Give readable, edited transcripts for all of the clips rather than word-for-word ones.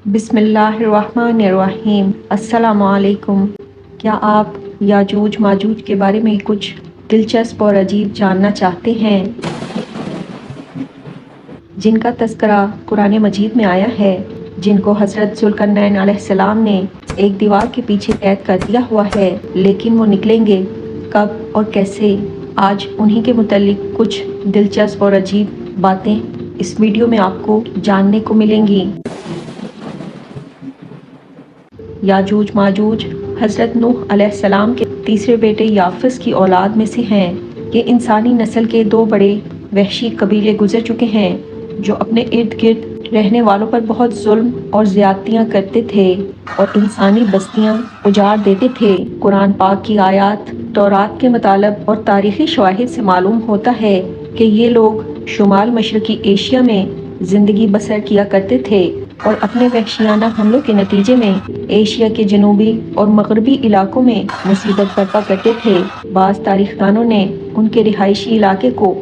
बिस्मिल्लाहिर्रहमानिर्रहीम। अस्सलामु अलैकुम। क्या आप याजूज माजूज के बारे में कुछ दिलचस्प और अजीब जानना चाहते हैं, जिनका तज़किरा कुरान मजीद में आया है, जिनको हज़रत ज़ुल्करनैन अलैहिस्सलाम ने एक दीवार के पीछे कैद कर दिया हुआ है, लेकिन वो निकलेंगे कब और कैसे? आज उन्हीं के मुतल्लिक कुछ दिलचस्प और अजीब बातें इस वीडियो में आपको जानने को मिलेंगी। याजूज माजूज हज़रत नूह अलैहिस्सलाम के तीसरे बेटे याफिस की औलाद में से हैं। ये इंसानी नस्ल के दो बड़े वहशी कबीले गुजर चुके हैं, जो अपने इर्द गिर्द रहने वालों पर बहुत जुल्म और ज़्यादतियाँ करते थे और इंसानी बस्तियाँ उजाड़ देते थे। कुरान पाक की आयत तौरात के मतलब और तारीख़ी शवाहिद से मालूम होता है कि ये लोग शुमाल मशरक़ी एशिया में ज़िंदगी बसर किया करते थे और अपने वहशियाना हमलों के नतीजे में एशिया के जनूबी और मगरबी इलाकों में मुसीबत बर्पा करते थे। बाज़ तारीखदानों ने उनके रिहायशी इलाके को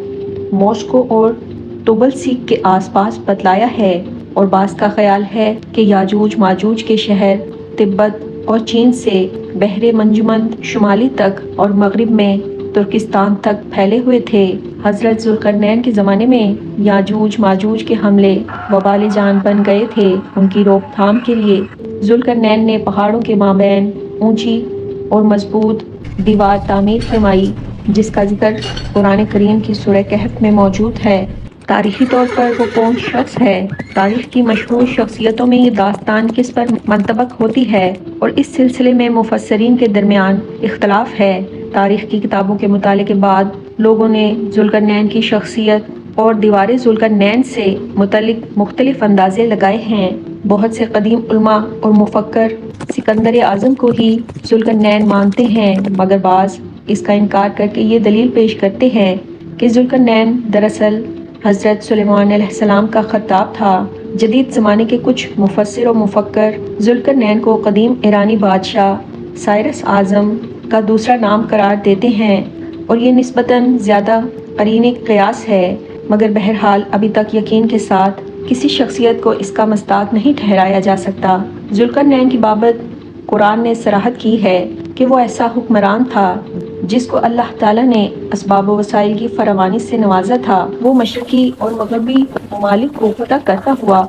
मॉस्को और टोबलसीक के आसपास बतलाया है, और बाज़ का ख्याल है कि याजूज माजूज के शहर तिब्बत और चीन से बहरे मंजमंद शुमाली तक और मगरिब में तुर्किस्तान तक फैले हुए थे। हज़रत ज़ुल्करनैन के ज़माने में याजूज माजूज के हमले वबाल जान बन गए थे। उनकी रोकथाम के लिए ज़ुल्करनैन ने पहाड़ों के माबैन ऊंची और मजबूत दीवार तामीर फरमाई, जिसका जिक्र कुरान करीम की सूरह कहफ में मौजूद है। तारीखी तौर पर वो कौन शख्स है? तारीख की मशहूर शख्सियतों में ये दास्तान किस पर मंतबक होती है, और इस सिलसिले में मुफस्सरीन के दरमियान इख्तलाफ है। तारीख की किताबों के मुताले के बाद लोगों ने ज़ुल्करनैन की शख्सियत और दीवार ज़ुल्करनैन से मुतल्लिक मुख्तलिफ अंदाज़े लगाए हैं। बहुत से कदीम उलमा और मुफक्कर सिकंदर आज़म को ही ज़ुल्करनैन मानते हैं, मगर बाज़ इसका इनकार करके ये दलील पेश करते हैं कि ज़ुल्करनैन दरअसल हज़रत सुलेमान अलैहिस्सलाम का खत्ताब था। जदीद ज़माने के कुछ मुफस्सिर और मुफक्कर ज़ुल्करनैन को कदीम ईरानी बादशाह साइरस आज़म का दूसरा नाम करार देते हैं, और ये निस्बतन ज़्यादा करीने क़यास है, मगर बहरहाल अभी तक यकीन के साथ किसी शख्सियत को इसका मस्ताक नहीं ठहराया जा सकता। ज़ुल्करनैन की बाबत कुरान ने सराहत की है कि वो ऐसा हुक्मरान था जिसको अल्लाह ताला ने असबाब व वसाइल की फरावानी से नवाजा था। वो मशरकी और मगरबी ममालिक को फतह करता हुआ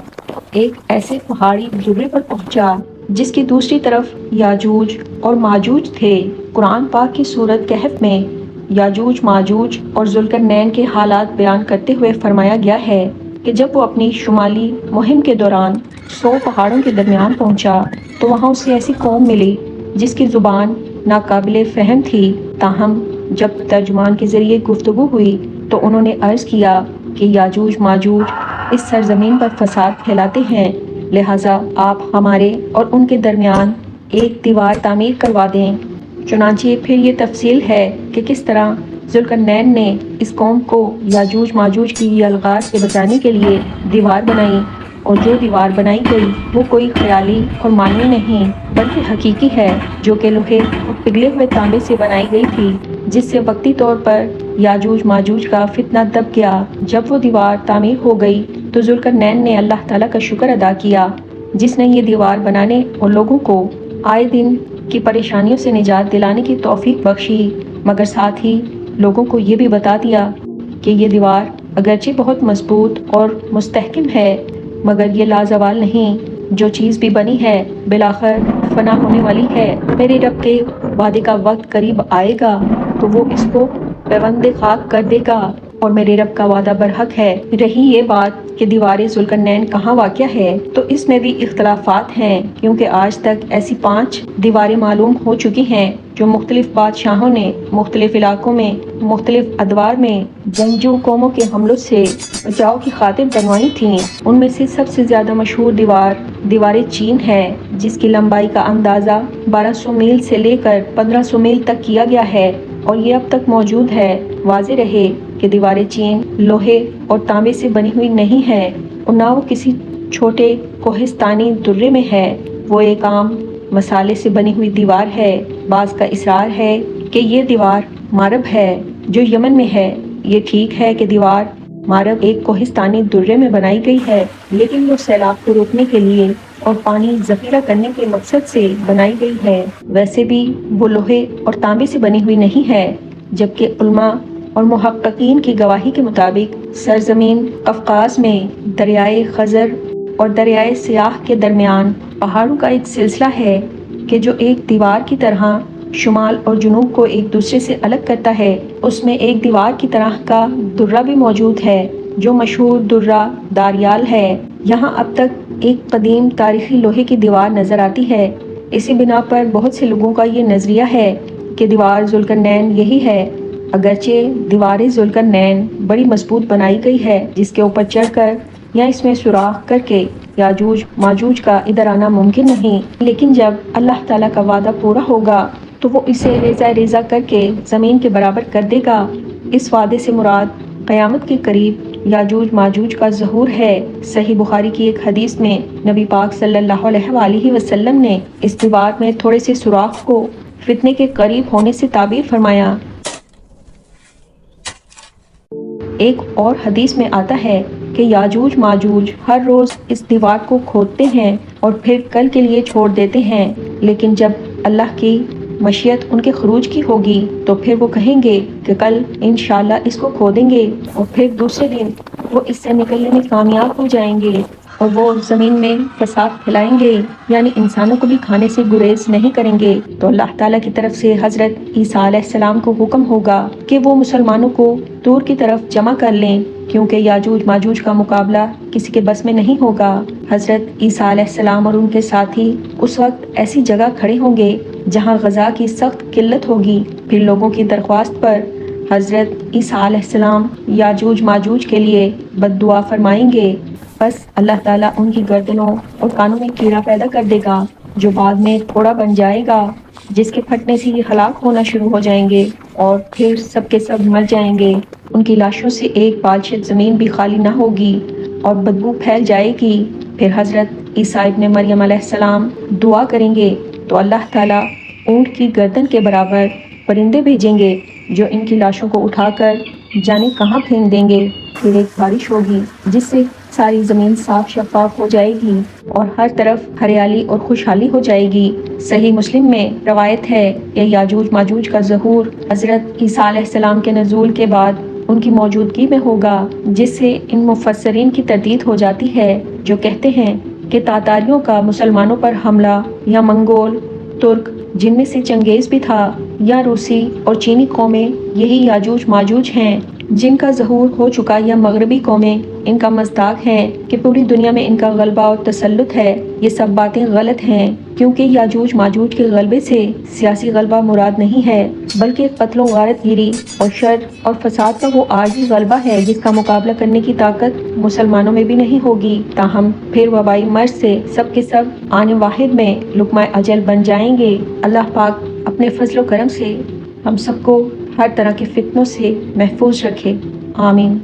एक ऐसे पहाड़ी दुर्रे पर पहुंचा जिसकी दूसरी तरफ याजूज और माजूज थे। कुरान पाक की सूरत कहफ में याजूज माजूज और ज़ुल्करनैन के हालात बयान करते हुए फरमाया गया है कि जब वो अपनी शुमाली मुहिम के दौरान 100 पहाड़ों के दरमियान पहुंचा तो वहाँ उसे ऐसी कौम मिली जिसकी ज़ुबान नाकाबिले फ़हम थी। ताहम जब तर्जुमान के ज़रिए गुफ्तगू हुई तो उन्होंने अर्ज़ किया कि याजूज माजूज इस सरज़मीन पर फ़साद फैलाते हैं, लिहाजा आप हमारे और उनके दरमियान एक दीवार तामीर करवा दें। चुनांचे फिर ये तफसील है कि किस तरह ज़ुल्करनैन ने इस कौम को याजूज माजूज की अलगाज़ से बचाने के लिए दीवार बनाई, और जो दीवार बनाई गई वो कोई ख्याली और मानवी नहीं बल्कि हकीकी है, जो कि लोहे और पिघले हुए तांबे से बनाई गई थी, जिससे वक्ती तौर पर याजूज माजूज का फितना दब गया। जब वो दीवार तामीर हो गई तो ज़ुल्करनैन ने अल्लाह ताला का शुक्र अदा किया, जिसने ये दीवार बनाने और लोगों को आए दिन की परेशानियों से निजात दिलाने की तौफीक बख्शी, मगर साथ ही लोगों को ये भी बता दिया कि ये दीवार अगरचे बहुत मजबूत और मुस्तहकम है, मगर ये लाजवाल नहीं। जो चीज़ भी बनी है बिलाखिर फना होने वाली है। मेरे रब के वादे का वक्त करीब आएगा तो वो इसको पैवंदे खाक कर देगा, और मेरे रब का वादा बरहक है। रही ये बात कि दीवार ज़ुल्करनैन कहाँ वाक़या है, तो इसमें भी इख्तलाफात हैं, क्योंकि आज तक ऐसी 5 दीवारें मालूम हो चुकी हैं जो मुख्तलिफ बादशाहों ने मुख्तलिफ इलाकों में मुख्तलिफ अदवार में जंगजू कौमों के हमलों से बचाव की खातिर बनवाई थीं। उनमें से सबसे ज़्यादा मशहूर दीवार चीन है, जिसकी लंबाई का अंदाज़ा 1200 मील से लेकर 1500 मील तक किया गया है, और ये अब तक मौजूद है। वाज़े रहे कि दीवार चीन लोहे और तांबे से बनी हुई नहीं है, और ना वो किसी छोटे कोहिस्तानी दुर्रे में है। वो एक आम मसाले से बनी हुई दीवार है। बाज़ का इसरार है कि ये दीवार मारब है जो यमन में है। ये ठीक है कि दीवार मारब एक कोहिस्तानी दुर्रे में बनाई गई है, लेकिन वो सैलाब को रोकने के लिए اور پانی ذخیرہ کرنے کے مقصد سے بنائی گئی ہے، ویسے بھی وہ لوہے اور تانبے سے بنی ہوئی نہیں ہے، جبکہ علماء اور محققین کی گواہی کے مطابق سرزمین قفقاز میں دریائے خزر اور دریائے سیاح کے درمیان پہاڑوں کا ایک سلسلہ ہے کہ جو ایک دیوار کی طرح شمال اور جنوب کو ایک دوسرے سے الگ کرتا ہے۔ اس میں ایک دیوار کی طرح کا درہ بھی موجود ہے جو مشہور درہ داریال ہے۔ یہاں اب تک ایک قدیم تاریخی لوہے کی دیوار نظر آتی ہے۔ اسی بنا پر بہت سے لوگوں کا یہ نظریہ ہے کہ دیوار ذوالقرنین یہی ہے، اگرچہ دیوار ذوالقرنین بڑی مضبوط بنائی گئی ہے جس کے اوپر چڑھ کر یا اس میں سوراخ کر کے یاجوج ماجوج کا ادھر آنا ممکن نہیں، لیکن جب اللہ تعالیٰ کا وعدہ پورا ہوگا تو وہ اسے ریزہ ریزہ کر کے زمین کے برابر کر دے گا۔ اس وعدے سے مراد قیامت کے قریب یاجوج ماجوج کا ظہور ہے۔ صحیح بخاری کی ایک حدیث میں نبی پاک صلی اللہ علیہ وآلہ وسلم نے اس دیوار میں تھوڑے سے سوراخ کو فتنے کے قریب ہونے سے تعبیر فرمایا۔ ایک اور حدیث میں آتا ہے کہ یاجوج ماجوج ہر روز اس دیوار کو کھودتے ہیں اور پھر کل کے لیے چھوڑ دیتے ہیں، لیکن جب اللہ کی مشیت ان کے خروج کی ہوگی تو پھر وہ کہیں گے کہ کل انشاءاللہ اس کو کھودیں گے، اور پھر دوسرے دن وہ اس سے نکلنے میں کامیاب ہو جائیں گے اور وہ زمین میں فساد پھیلائیں گے، یعنی انسانوں کو بھی کھانے سے گریز نہیں کریں گے۔ تو اللہ تعالیٰ کی طرف سے حضرت عیسیٰ علیہ السلام کو حکم ہوگا کہ وہ مسلمانوں کو طور کی طرف جمع کر لیں، کیونکہ یاجوج ماجوج کا مقابلہ کسی کے بس میں نہیں ہوگا۔ حضرت عیسیٰ علیہ السلام اور ان کے ساتھی اس وقت ایسی جگہ کھڑے ہوں گے جہاں غذا کی سخت قلت ہوگی، پھر لوگوں کی درخواست پر حضرت عیسیٰ علیہ السلام یاجوج ماجوج کے لیے بد دعا فرمائیں گے، بس اللہ تعالیٰ ان کی گردنوں اور کانوں میں کیڑا پیدا کر دے گا جو بعد میں پھوڑا بن جائے گا، جس کے پھٹنے سے یہ ہلاک ہونا شروع ہو جائیں گے اور پھر سب کے سب مر جائیں گے۔ ان کی لاشوں سے ایک بالشت زمین بھی خالی نہ ہوگی اور بدبو پھیل جائے گی۔ پھر حضرت عیسیٰ ابن مریم علیہ السلام دعا کریں گے تو اللہ تعالیٰ اونٹ کی گردن کے برابر پرندے بھیجیں گے جو ان کی لاشوں کو اٹھا کر جانے کہاں پھینک دیں گے۔ پھر ایک بارش ہوگی جس سے ساری زمین صاف شفاف ہو جائے گی اور ہر طرف ہریالی اور خوشحالی ہو جائے گی۔ صحیح مسلم میں روایت ہے کہ یاجوج ماجوج کا ظہور حضرت عیسیٰ علیہ السلام کے نزول کے بعد ان کی موجودگی میں ہوگا، جس سے ان مفسرین کی تردید ہو جاتی ہے جو کہتے ہیں کہ تاتاریوں کا مسلمانوں پر حملہ یا منگول، ترک جن میں سے چنگیز بھی تھا، یا روسی اور چینی قومیں یہی یاجوج ماجوج ہیں جن کا ظہور ہو چکا، یا مغربی قومیں ان کا مصداق ہیں کہ پوری دنیا میں ان کا غلبہ اور تسلط ہے۔ یہ سب باتیں غلط ہیں، کیونکہ یاجوج ماجوج کے غلبے سے سیاسی غلبہ مراد نہیں ہے، بلکہ قتل و غارت گیری اور شر اور فساد کا وہ عارضی غلبہ ہے جس کا مقابلہ کرنے کی طاقت مسلمانوں میں بھی نہیں ہوگی۔ تاہم پھر وبائی مرض سے سب کے سب آن واحد میں لقمہ اجل بن جائیں گے۔ اللہ پاک اپنے فضل و کرم سے ہم سب کو ہر طرح کے فتنوں سے محفوظ رکھے، آمین۔